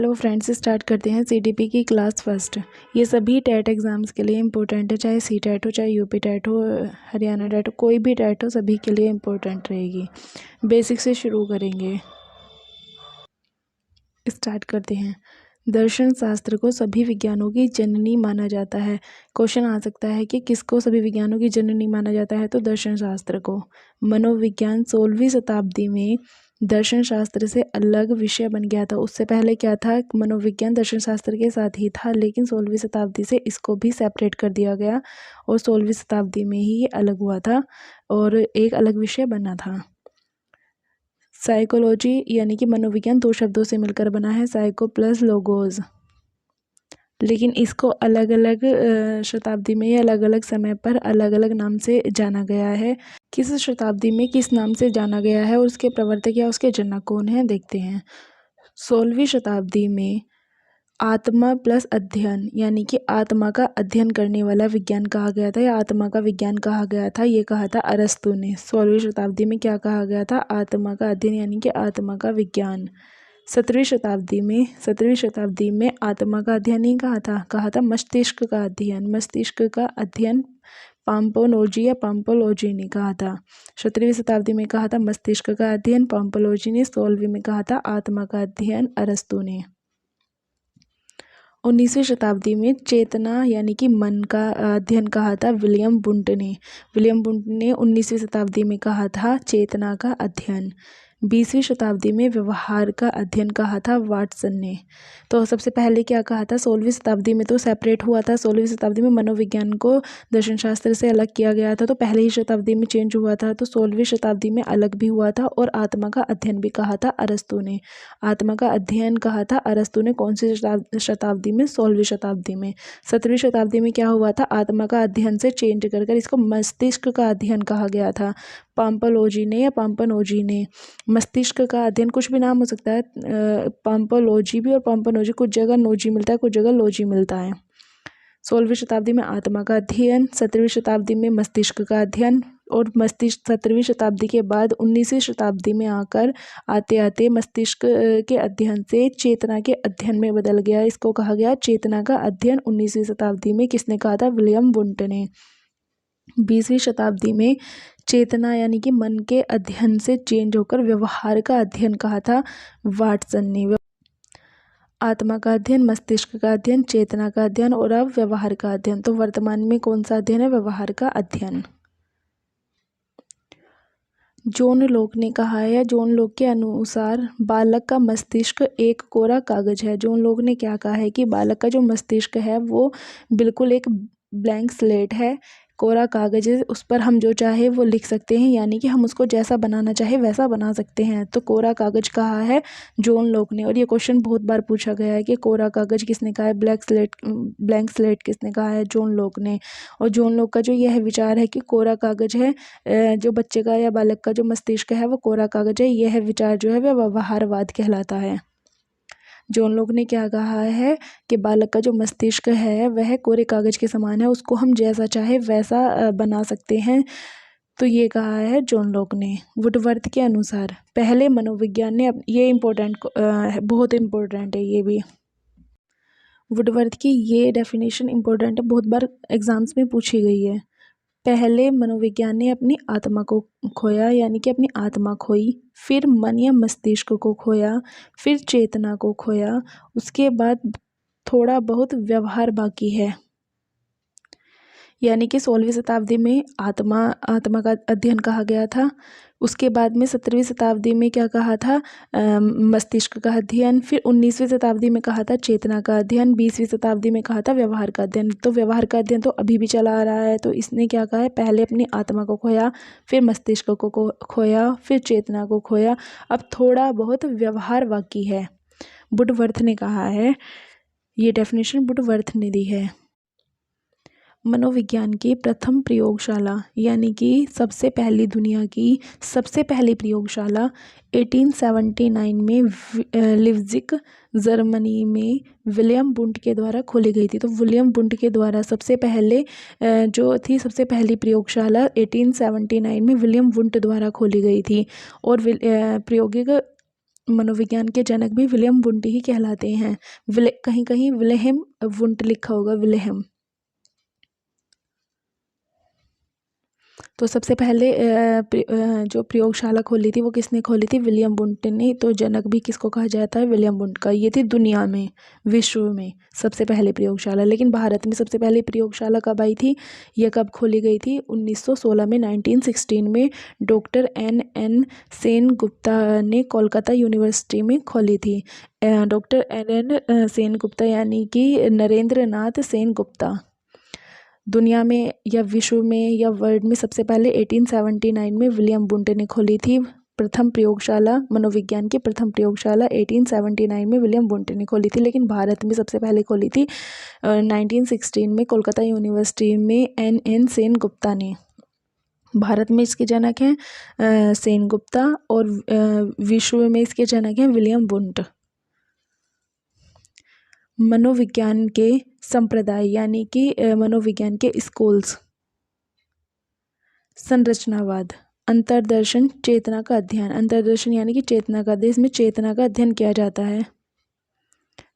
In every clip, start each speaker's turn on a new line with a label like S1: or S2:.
S1: Hello friends, start करते हैं CDP की क्लास फर्स्ट। ये सभी टेट एग्ज़ाम्स के लिए इम्पोर्टेंट है, चाहे सी टेट हो, चाहे यूपी टेट हो, हरियाणा टेट हो, कोई भी टेट हो, सभी के लिए इम्पोर्टेंट रहेगी। बेसिक से शुरू करेंगे। स्टार्ट करते हैं। दर्शन शास्त्र को सभी विज्ञानों की जननी माना जाता है। क्वेश्चन आ सकता है कि किसको सभी विज्ञानों की जननी माना जाता है, तो दर्शन शास्त्र को। मनोविज्ञान 16वीं शताब्दी में दर्शन शास्त्र से अलग विषय बन गया था। उससे पहले क्या था, मनोविज्ञान दर्शन शास्त्र के साथ ही था, लेकिन 16वीं शताब्दी से इसको भी सेपरेट कर दिया गया और 16वीं शताब्दी में ही ये अलग हुआ था और एक अलग विषय बना था। साइकोलॉजी यानी कि मनोविज्ञान 2 शब्दों से मिलकर बना है, साइको प्लस लोगोज। लेकिन इसको अलग अलग शताब्दी में या अलग अलग समय पर अलग अलग नाम से जाना गया है। किस शताब्दी में किस नाम से जाना गया है और उसके प्रवर्तक या उसके जनक कौन है, देखते हैं। 16वीं शताब्दी में आत्मा प्लस अध्ययन यानी कि आत्मा का अध्ययन करने वाला विज्ञान कहा गया था या आत्मा का विज्ञान कहा गया था। ये कहा था अरस्तु ने। 16वीं शताब्दी में क्या कहा गया था, आत्मा का अध्ययन यानी कि आत्मा का विज्ञान। 17वीं शताब्दी में आत्मा का अध्ययन नहीं कहा था मस्तिष्क का अध्ययन। मस्तिष्क का अध्ययन पाम्पोलॉजी या पाम्पोलॉजी ने कहा था। 17वीं शताब्दी में कहा था मस्तिष्क का अध्ययन पाम्पोलॉजी ने। 16वीं में कहा था आत्मा का अध्ययन अरस्तु ने। 19वीं शताब्दी में चेतना यानी कि मन का अध्ययन कहा था विलियम वुंट ने। विलियम वुंट ने 19वीं शताब्दी में कहा था चेतना का अध्ययन। 20वीं शताब्दी में व्यवहार का अध्ययन कहा था वाटसन ने। तो सबसे पहले क्या कहा था, 16वीं शताब्दी में तो सेपरेट हुआ था। 16वीं शताब्दी में मनोविज्ञान को दर्शन शास्त्र से अलग किया गया था, तो पहले ही शताब्दी में चेंज हुआ था, तो 16वीं शताब्दी में अलग भी हुआ था और आत्मा का अध्ययन भी कहा था अरस्तु ने। आत्मा का अध्ययन कहा था अरस्तु ने कौन सी शताब्दी में, 16वीं शताब्दी में। 17वीं शताब्दी में क्या हुआ था, आत्मा का अध्ययन से चेंज कर इसको मस्तिष्क का अध्ययन कहा गया था पाम्पोलॉजी ने या पाम्पनोजी ने। मस्तिष्क का अध्ययन कुछ भी नाम हो सकता है, पाम्पोलॉजी भी और पाम्पनोजी। कुछ जगह नोजी मिलता है, कुछ जगह लोजी मिलता है। 16वीं शताब्दी में आत्मा का अध्ययन, 17वीं शताब्दी में मस्तिष्क का अध्ययन और मस्तिष्क 17वीं शताब्दी के बाद 19वीं शताब्दी में आकर आते आते मस्तिष्क के अध्ययन से चेतना के अध्ययन में बदल गया। इसको कहा गया चेतना का अध्ययन। 19वीं शताब्दी में किसने कहा था, विलियम वुंट ने। 20वीं शताब्दी में चेतना यानी कि मन के अध्ययन से चेंज होकर व्यवहार का अध्ययन कहा था वाटसन ने। आत्मा का अध्ययन, मस्तिष्क का अध्ययन, चेतना का अध्ययन और अब व्यवहार का अध्ययन। तो वर्तमान में कौन सा अध्ययन है, व्यवहार का अध्ययन। जॉन लॉक ने कहा है, जॉन लॉक के अनुसार बालक का मस्तिष्क एक कोरा कागज है। जॉन लॉक ने क्या कहा है कि बालक का जो मस्तिष्क है वो बिल्कुल एक ब्लैंक स्लेट है, कोरा कागज है, उस पर हम जो चाहे वो लिख सकते हैं, यानी कि हम उसको जैसा बनाना चाहे वैसा बना सकते हैं। तो कोरा कागज कहा है जॉन लॉक ने। और ये क्वेश्चन बहुत बार पूछा गया है कि कोरा कागज किसने कहा है, ब्लैंक स्लेट किसने कहा है, जॉन लॉक ने। और जॉन लॉक का जो यह विचार है कि कोरा कागज है, जो बच्चे का या बालक का जो मस्तिष्क है वो कोरा कागज है, यह विचार जो है वह व्यवहारवाद कहलाता है। जॉन लॉक ने क्या कहा है कि बालक का जो मस्तिष्क है वह कोरे कागज के समान है, उसको हम जैसा चाहे वैसा बना सकते हैं। तो ये कहा है जॉन लॉक ने। वुडवर्थ के अनुसार पहले मनोविज्ञान ने ये इम्पोर्टेंट, बहुत इम्पोर्टेंट है ये भी। वुडवर्थ की ये डेफिनेशन इम्पोर्टेंट है, बहुत बार एग्जाम्स में पूछी गई है। पहले मनोविज्ञान ने अपनी आत्मा को खोया यानी कि अपनी आत्मा खोई, फिर मन या मस्तिष्क को खोया, फिर चेतना को खोया, उसके बाद थोड़ा बहुत व्यवहार बाकी है। यानी कि 16वीं शताब्दी में आत्मा का अध्ययन कहा गया था। उसके बाद में 17वीं शताब्दी में क्या कहा था, मस्तिष्क का अध्ययन। फिर 19वीं शताब्दी में कहा था चेतना का अध्ययन। 20वीं शताब्दी में कहा था व्यवहार का अध्ययन। तो व्यवहार का अध्ययन तो अभी भी चला आ रहा है। तो इसने क्या कहा है, पहले अपनी आत्मा को खोया, फिर मस्तिष्क को खोया, फिर चेतना को खोया, अब थोड़ा बहुत व्यवहार बाकी है। वुडवर्थ ने कहा है, ये डेफिनेशन वुडवर्थ ने दी है। मनोविज्ञान की प्रथम प्रयोगशाला यानी कि सबसे पहली दुनिया की सबसे पहली प्रयोगशाला 1879 में लिप्जिग जर्मनी में विलियम वुंट के द्वारा खोली गई थी। तो विलियम वुंट के द्वारा सबसे पहले जो थी सबसे पहली प्रयोगशाला 1879 में विलियम वुंट द्वारा खोली गई थी। और प्रायोगिक मनोविज्ञान के जनक भी विलियम वुंट ही कहलाते हैं। कहीं कहीं विलेहेम वुंट लिखा होगा, विलेहेम। तो सबसे पहले जो प्रयोगशाला खोली थी वो किसने खोली थी? विलियम वुंट ने। तो जनक भी किसको कहा जाता है? विलियम वुंट का। ये थी दुनिया में, विश्व में सबसे पहले प्रयोगशाला। लेकिन भारत में सबसे पहले प्रयोगशाला कब आई थी? यह कब खोली गई थी? 1916 में, 1916 में डॉक्टर एन सेन गुप्ता ने कोलकाता यूनिवर्सिटी में खोली थी। डॉक्टर एन सेन गुप्ता यानी कि नरेंद्र नाथ सेन गुप्ता। दुनिया में या विश्व में या वर्ल्ड में सबसे पहले 1879 में विलियम वुंट ने खोली थी प्रथम प्रयोगशाला। मनोविज्ञान की प्रथम प्रयोगशाला 1879 में विलियम वुंट ने खोली थी। लेकिन भारत में सबसे पहले खोली थी 1916 में कोलकाता यूनिवर्सिटी में एन सेन गुप्ता ने। भारत में इसके जनक हैं सेन गुप्ता और विश्व में इसके जनक हैं विलियम वुंट। मनोविज्ञान के संप्रदाय यानी कि मनोविज्ञान के स्कूल्स। संरचनावाद, अंतर्दर्शन, चेतना का अध्ययन। अंतर्दर्शन यानी कि चेतना का अध्ययन, इसमें चेतना का अध्ययन किया जाता है।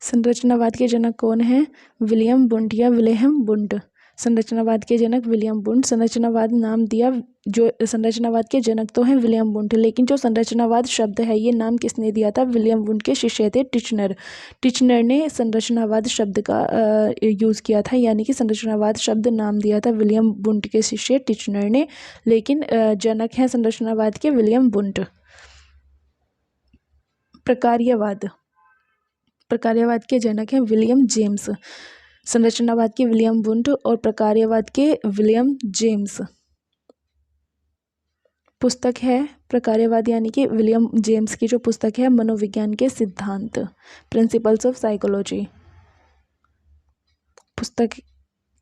S1: संरचनावाद के जनक कौन है? विलियम वुंट या विलेहम वुंट। संरचनावाद के जनक विलियम वुंट। संरचनावाद नाम दिया, जो संरचनावाद के जनक तो हैं विलियम वुंट, लेकिन जो संरचनावाद शब्द है ये नाम किसने दिया था? विलियम वुंट के शिष्य थे टिचनर। टिचनर ने संरचनावाद शब्द का यूज़ किया था, यानी कि संरचनावाद शब्द नाम दिया था विलियम वुंट के शिष्य टिचनर ने। लेकिन जनक हैं संरचनावाद के विलियम वुंट। प्रकार्यवाद, प्रकार्यवाद के जनक हैं विलियम जेम्स। संरचनावाद के विलियम वुंट और प्रकार्यवाद के विलियम जेम्स। पुस्तक है प्रकार्यवाद यानी कि विलियम जेम्स की जो पुस्तक है मनोविज्ञान के सिद्धांत, प्रिंसिपल्स ऑफ साइकोलॉजी। पुस्तक,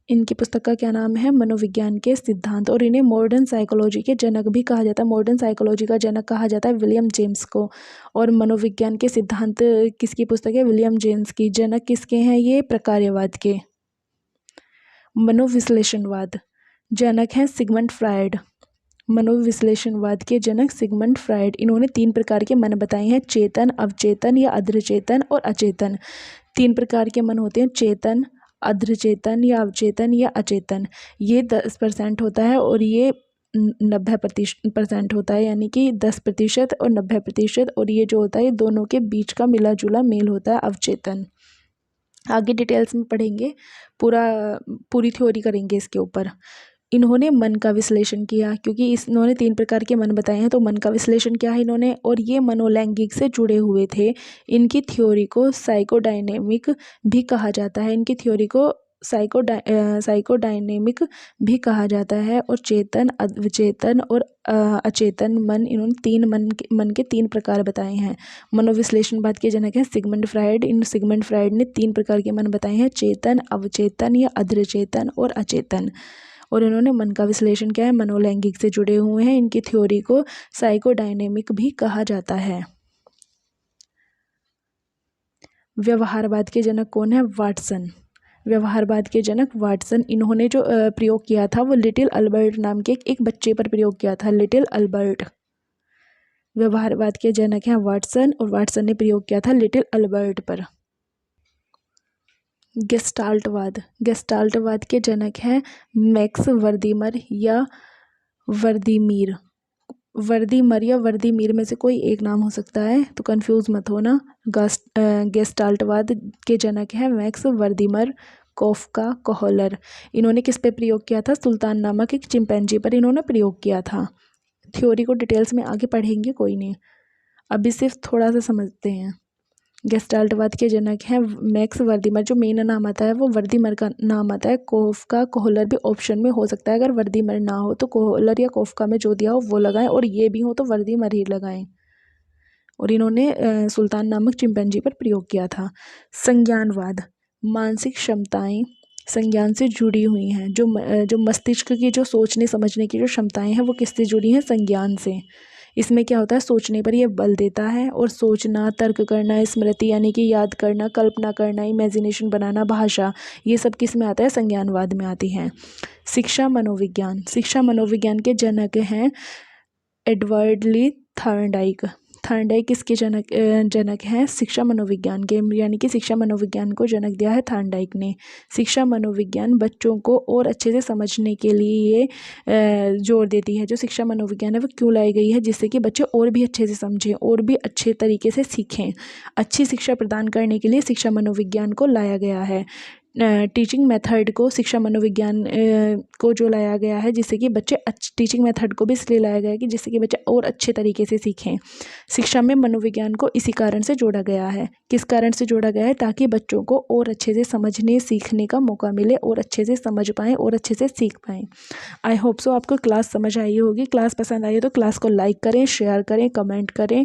S1: इनकी पुस्तक का क्या नाम है? मनोविज्ञान के सिद्धांत। और इन्हें मॉडर्न साइकोलॉजी के जनक भी कहा जाता है। मॉडर्न साइकोलॉजी का जनक कहा जाता है विलियम जेम्स को। और मनोविज्ञान के सिद्धांत किसकी पुस्तक है? विलियम जेम्स की। जनक किसके हैं ये? प्रकार्यवाद के। मनोविश्लेषणवाद, जनक हैं सिगमंड फ्रायड। मनोविश्लेषणवाद के जनक सिगमंड फ्रायड। इन्होंने 3 प्रकार के मन बताए हैं, चेतन, अवचेतन या अधरचेतन और अचेतन। 3 प्रकार के मन होते हैं, चेतन, अधरचेतन या अवचेतन या अचेतन। ये 10% होता है और ये 90% होता है, यानी कि 10% और 90%। और ये जो होता है दोनों के बीच का मिला जुला मेल होता है अवचेतन। आगे डिटेल्स में पढ़ेंगे, पूरी थ्योरी करेंगे इसके ऊपर। इन्होंने मन का विश्लेषण किया, क्योंकि इन्होंने 3 प्रकार के मन बताए हैं, तो मन का विश्लेषण किया है इन्होंने। और ये मनोलैंगिक से जुड़े हुए थे। इनकी थ्योरी को साइकोडायनेमिक भी कहा जाता है। इनकी थ्योरी को साइकोडायनेमिक भी कहा जाता है। और चेतन, अवचेतन और अचेतन मन, इन्होंने 3 मन के 3 प्रकार बताए हैं। मनोविश्लेषणवाद के जनक हैं सिगमंड फ्रायड। इन सिगमंड फ्रायड ने 3 प्रकार के मन बताए हैं, चेतन, अवचेतन या अधरचेतन और अचेतन। और इन्होंने मन का विश्लेषण किया है, मनोलैंगिक से जुड़े हुए हैं। इनकी थ्योरी को साइकोडायनेमिक भी कहा जाता है। व्यवहारवाद के जनक कौन है? वाटसन। व्यवहारवाद के जनक वाटसन। इन्होंने जो प्रयोग किया था वो लिटिल अल्बर्ट नाम के एक बच्चे पर प्रयोग किया था, लिटिल अल्बर्ट। व्यवहारवाद के जनक हैं वाटसन, और वाटसन ने प्रयोग किया था लिटिल अल्बर्ट पर। गेस्टाल्टवाद, गेस्टाल्टवाद के जनक हैं मैक्स वर्दीमर या वर्दीमीर। वर्दीमर या वर्दीमीर में से कोई एक नाम हो सकता है, तो कंफ्यूज मत होना। गेस्टाल्टवाद के जनक हैं मैक्स वर्दीमर, कोफका, कोहलर। इन्होंने किस पे प्रयोग किया था? सुल्तान नामक एक चिंपैंजी पर इन्होंने प्रयोग किया था। थ्योरी को डिटेल्स में आगे पढ़ेंगे, कोई नहीं, अभी सिर्फ थोड़ा सा समझते हैं। गेस्टाल्टवाद के जनक हैं मैक्स वर्दीमर। जो मेन नाम आता है वो वर्दीमर का नाम आता है। कोफका, कोहलर भी ऑप्शन में हो सकता है। अगर वर्दीमर ना हो तो कोहलर या कोफका में जो दिया हो वो लगाएं, और ये भी हो तो वर्दीमर ही लगाएं। और इन्होंने सुल्तान नामक चिंपैंजी पर प्रयोग किया था। संज्ञानवाद, मानसिक क्षमताएं संज्ञान से जुड़ी हुई हैं। जो मस्तिष्क की जो सोचने समझने की जो क्षमताएं हैं वो किससे जुड़ी हैं? संज्ञान से। इसमें क्या होता है? सोचने पर यह बल देता है। और सोचना, तर्क करना, स्मृति यानी कि याद करना, कल्पना करना, इमेजिनेशन बनाना, भाषा, ये सब किस में आता है? संज्ञानवाद में आती हैं। शिक्षा मनोविज्ञान, शिक्षा मनोविज्ञान के जनक हैं एडवर्ड ली थॉर्नडाइक। थार्नडाइक किसके जनक हैं? शिक्षा मनोविज्ञान के, यानी कि शिक्षा मनोविज्ञान को जनक दिया है थार्नडाइक ने। शिक्षा मनोविज्ञान बच्चों को और अच्छे से समझने के लिए जोर देती है। जो शिक्षा मनोविज्ञान है वो क्यों लाई गई है? जिससे कि बच्चे और भी अच्छे से समझें और भी अच्छे तरीके से सीखें। अच्छी शिक्षा प्रदान करने के लिए शिक्षा मनोविज्ञान को लाया गया है। टीचिंग मेथड को शिक्षा मनोविज्ञान को जो लाया गया है, जिससे कि बच्चे टीचिंग मेथड को भी इसलिए लाया गया है कि जिससे कि बच्चे और अच्छे तरीके से सीखें। शिक्षा में मनोविज्ञान को इसी कारण से जोड़ा गया है। किस कारण से जोड़ा गया है? ताकि बच्चों को और अच्छे से समझने सीखने का मौका मिले और अच्छे से समझ पाएँ और अच्छे से सीख पाएँ। आई होप सो आपको क्लास समझ आई होगी। क्लास पसंद आई हो तो क्लास को लाइक करें, शेयर करें, कमेंट करें।